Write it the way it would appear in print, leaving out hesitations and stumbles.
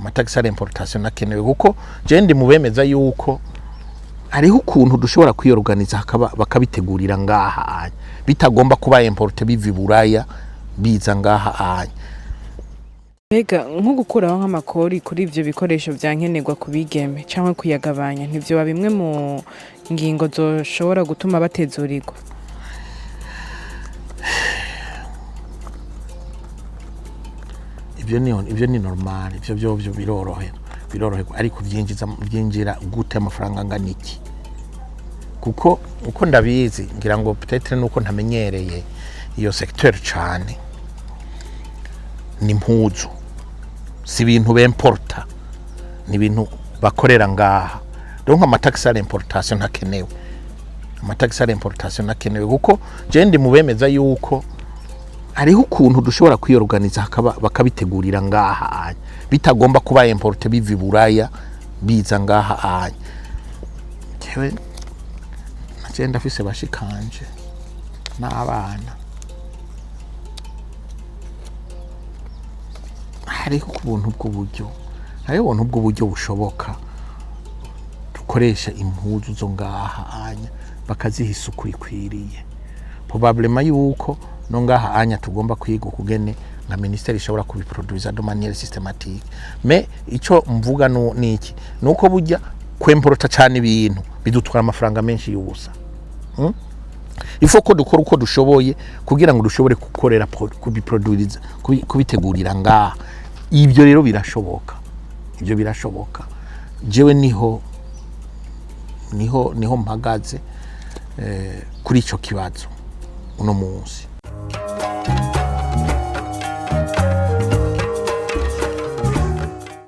amataxi à importation nakenewe kuko je ndi mubemeza yuko hariho ukuntu dushobora kwiyorganiza bakabitegurira ngaha bitagomba kuba importe biva Buraya biza ngaha anya. Mbega nko gukuraho nk'amakori kuri ivyo bikoresho vyankenerwa kubigeme canke kuyagabanya ntivyo bimwe mu ngingo zoshobora gutuma batezurirwa? Ivyo ni normal, ivyo birorohe ariko byinjira gute amafaranga angana iki? Kuko uko ndabizi ngira ngo peut-être nuko ntamenyereye iyo secteur cyane, ni impuzu si ibintu bemporta, ni ibintu bakorera ngaha. Donc amataxi à importation ntakenewe, amataxi à importation ntakenewe kuko je ndi mubemeza yuko hariho ukuntu dushobora kwiyorganiza bakabitegurira ngaha bitagomba kuba importe biva Buraya biza ngaha jewe nagenda afise bashikanje n'abana, hariho ubuntu bw'uburyo bushoboka dukoresha impuzu zo ngaha bakaziha isuku ikwiriye. Probablement yuko no ngaha anya tugomba kwiga kugene nka ministeri ishobora kubiproduza de manière systématique. Mais ico mvuga niki nuko bujya kwemporota cyane ibintu bidutwara amafaranga menshi y'ubusa. Ifo ko dukora uko dushoboye kugira ngo dushobore gukorera kubiproduza kubitegurira ngaha. Ibyo rero birashoboka, jewe niho mpagaze kuri ico kibazo uno munsi.